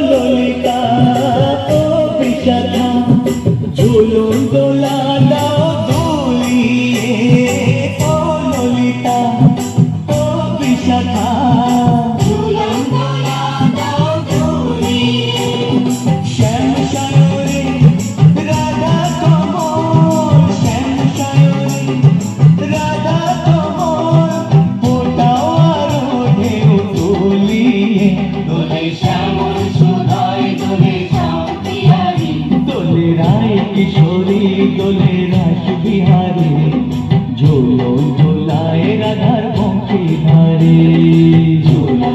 ললিতা ও বিশাখা ঝুলুন দোলা দাও দুলিয়ে ও ললিতা ও বিশাখা ঝুলুন দোলা দাও দুলিয়ে শ্যাম সায়রে রাধা কমল শ্যাম সায়রে রাধা কমল ফোটাও আরো ঢেউ তুলিয়ে দোলে শ্যামল সুধায় দোলে শ্যাম বিহারী দোলে রায় কিশোরী দোলে রাস বিহারী ঝোলো ঝোলায় রাধার বংশী ধারে ঝোলো